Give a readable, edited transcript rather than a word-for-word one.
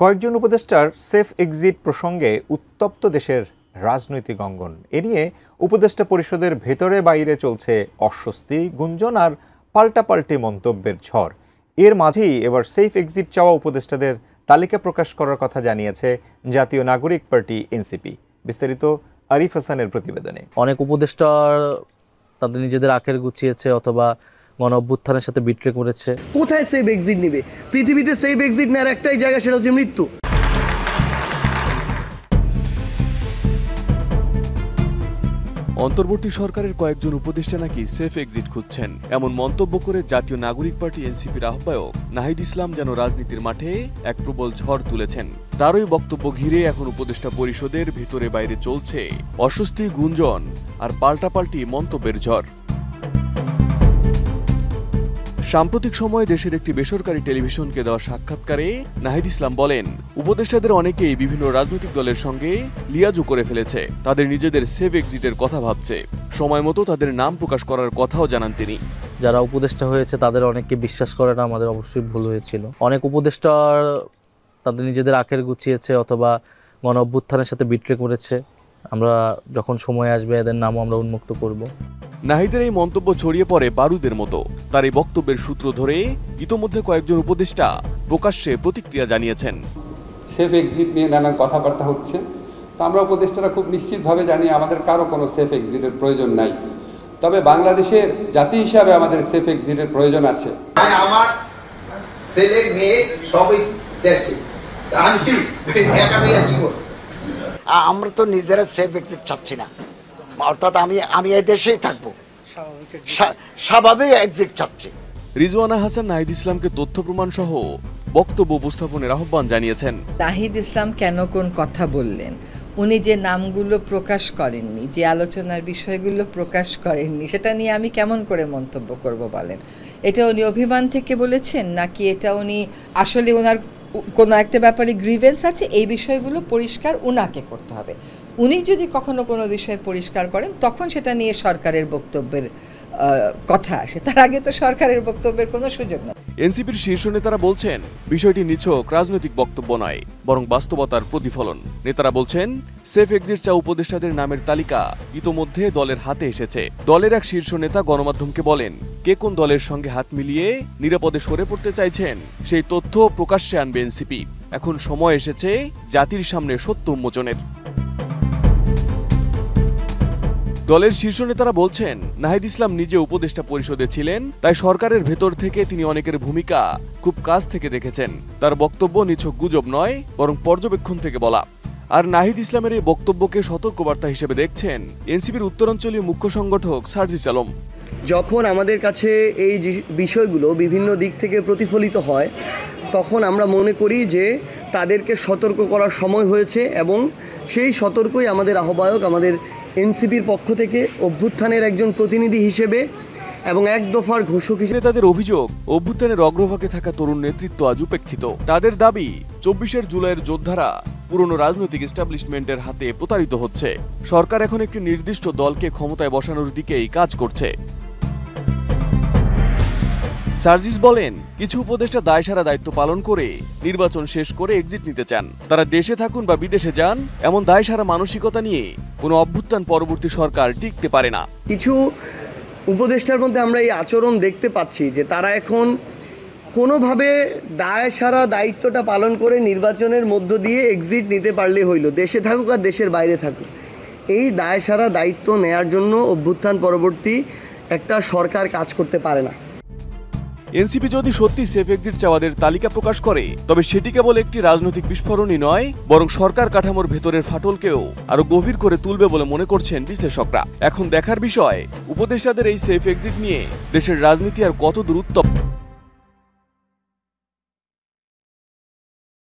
কয়েকজন উপদেষ্টার safe exit প্রসঙ্গে উত্তপ্ত দেশের রাজনৈতিক অঙ্গন। এ নিয়ে উপদেষ্টা পরিষদের ভেতরে বাইরে চলছে অস্বস্তি, গুঞ্জন আর পাল্টাপাল্টি মন্তব্যের ঝড়। এর মাঝেই এবার সেফ এক্সিট চাওয়া উপদেষ্টাদের তালিকা প্রকাশ করার কথা জানিয়েছে জাতীয় নাগরিক পার্টি এনসিপি। বিস্তারিত আরিফ হাসানের প্রতিবেদনে। অনেক উপদেষ্টার তাদের নিজেদের আখের গুছিয়েছে অথবা গণ অভ্যুত্থানের সাথে বিট্রে করেছে। কোথায় সেফ এক্সিট নেবে? পৃথিবীতে সেফ এক্সিট নেওয়ার একটাই জায়গা, সেটা হচ্ছে মৃত্যু। অন্তর্বর্তী সরকারের কয়েকজন উপদেষ্টা নাকি সেফ এক্সিট খুঁজছেন, এমন মন্তব্য করে জাতীয় নাগরিক পার্টি এনসিপির আহ্বায়ক নাহিদ ইসলাম যেন রাজনীতির মাঠে এক প্রবল ঝড় তুলেছেন। তারই বক্তব্য ঘিরে এখন উপদেষ্টা পরিষদের ভিতরে বাইরে চলছে অস্বস্তি, গুঞ্জন আর পাল্টাপাল্টি মন্তব্যের ঝড়। সাম্প্রতিক সময়ে দেশের একটি বেসরকারি টেলিভিশনকে দেওয়া সাক্ষাৎকারে নাহিদ ইসলাম বলেন, উপদেষ্টাদের অনেকেই বিভিন্ন রাজনৈতিক দলের সঙ্গে লিয়াজু করে ফেলেছে, তাদের নিজেদের সেফ এক্সিটের কথা ভাবছে, সময় মতো তাদের নাম প্রকাশ করার কথাও জানান তিনি। যারা উপদেষ্টা হয়েছে তাদের অনেককে বিশ্বাস করাটা আমাদের অবশ্যই ভুল হয়েছিল। অনেক উপদেষ্টার তাদের নিজেদের আখের গুছিয়েছে অথবা গণ অভ্যুত্থানের সাথে বিট্রে করেছে। আমরা যখন সময় আসবে এদের নামও আমরা উন্মুক্ত করব। নাহিদের এই মন্তব্য ছড়িয়ে পড়ে বারুদের মতো। তার এই বক্তব্যের সূত্র ধরে ইতোমধ্যে কয়েকজন উপদেষ্টা প্রকাশ্যে প্রতিক্রিয়া জানিয়েছেন। সেফ এক্সিট নিয়ে নানান কথাবার্তা হচ্ছে, তো আমরা উপদেষ্টারা খুব নিশ্চিতভাবে জানি আমাদের কারো কোনো সেফ এক্সিটের প্রয়োজন নাই। তবে বাংলাদেশের জাতি হিসাবে আমাদের সেফ এক্সিটের প্রয়োজন আছে। আমার ছেলে মেয়ে সবই দেশে, আমি একা কি করব? আমরা তো নিজেরা সেফ এক্সিট চাচ্ছি না, অর্থাৎ আমি এই দেশেই থাকবো, স্বাভাবিক এক্সিট চাচ্ছি। রিজওয়ানা হাসান নাহিদ ইসলামকে তথ্য প্রমাণ সহ বক্তব্য উপস্থাপনের আহ্বান জানিয়েছেন। নাহিদ ইসলাম কেন কোন কথা বললেন, উনি যে নামগুলো প্রকাশ করেননি, যে আলোচনার বিষয়গুলো প্রকাশ করেননি, সেটা নিয়ে আমি কেমন করে মন্তব্য করব বলেন? এটা উনি অভিমান থেকে বলেছেন নাকি এটা উনি আসলে ওনার কোনো একটা ব্যাপারে গ্রিভেন্স আছে? এই বিষয়গুলো পরিষ্কার উনাকে করতে হবে। উনি যদি কখনো কোনো বিষয় পরিষ্কার করেন তখন সেটা নিয়ে সরকারের বক্তব্যের কথা আসে, তার আগে তো সরকারের বক্তব্যের কোনো সুযোগ নেই। এনসিপির শীর্ষ নেতারা বলছেন, বিষয়টি নিছক রাজনৈতিক বক্তব্য নয়, বরং বাস্তবতার প্রতিফলন। নেতারা বলছেন, সেফ এক্সিট চাওয়া উপদেষ্টাদের নামের তালিকা ইতোমধ্যে দলের হাতে এসেছে। দলের এক শীর্ষ নেতা গণমাধ্যমকে বলেন, কে কোন দলের সঙ্গে হাত মিলিয়ে নিরাপদে সরে পড়তে চাইছেন সেই তথ্য প্রকাশ্যে আনবে এনসিপি। এখন সময় এসেছে জাতির সামনে সত্য উন্মোচনের। দলের শীর্ষ নেতারা বলছেন, নাহিদ ইসলাম নিজে উপদেষ্টা পরিষদে ছিলেন, তাই সরকারের ভেতর থেকে তিনি অনেকের ভূমিকা খুব কাছ থেকে দেখেছেন। তার বক্তব্য নিছক গুজব নয়, বরং পর্যবেক্ষণ থেকে বলা। আর নাহিদ ইসলামের এই বক্তব্যকে সতর্কবার্তা হিসেবে দেখছেন এনসিপির উত্তরাঞ্চলীয় মুখ্য সংগঠক সার্জিস আলম। যখন আমাদের কাছে এই বিষয়গুলো বিভিন্ন দিক থেকে প্রতিফলিত হয়, তখন আমরা মনে করি যে তাদেরকে সতর্ক করার সময় হয়েছে, এবং সেই সতর্কই আমাদের আহ্বায়ক, আমাদের এনসিপির পক্ষ থেকে অভ্যুত্থানের একজন প্রতিনিধি হিসেবে এবং এক দফার ঘোষক হিসেবে। তাদের অভিযোগ, অভ্যুত্থানের অগ্রভাগে থাকা তরুণ নেতৃত্ব আজ উপেক্ষিত। তাদের দাবি, 24 জুলাইয়ের যোদ্ধারা পুরনো রাজনৈতিক এস্টাবলিশমেন্টের হাতে প্রতারিত হচ্ছে। সরকার এখন একটি নির্দিষ্ট দলকে ক্ষমতায় বসানোর দিকেই কাজ করছে। সার্জিস বলেন, কিছু উপদেষ্টা দায়সারা দায়িত্ব পালন করে নির্বাচন শেষ করে এক্সিট নিতে চান। তারা দেশে থাকুন বা বিদেশে যান, এমন দায়সারা মানসিকতা নিয়ে কোনো অভ্যুত্থান পরবর্তী সরকার টিকতে পারে না। কিছু উপদেষ্টার মধ্যে আমরা এই আচরণ দেখতে পাচ্ছি যে তারা এখন কোনোভাবে দায়সারা দায়িত্বটা পালন করে নির্বাচনের মধ্য দিয়ে এক্সিট নিতে পারলে হইল, দেশে থাকুক আর দেশের বাইরে থাকুক। এই দায়সারা দায়িত্ব নেয়ার জন্য অভ্যুত্থান পরবর্তী একটা সরকার কাজ করতে পারে না। এনসিপি যদি সত্যি সেফ এক্সিট চাওয়াদের তালিকা প্রকাশ করে, তবে সেটি কেবল একটি রাজনৈতিক বিস্ফোরণই নয়, বরং সরকার কাঠামোর ভেতরের ফাটলকেও আরো গভীর করে তুলবে বলে মনে করছেন বিশ্লেষকরা। এখন দেখার বিষয়, উপদেষ্টাদের এই সেফ এক্সিট নিয়ে দেশের রাজনীতি আর কত দূর উত্তপ্ত।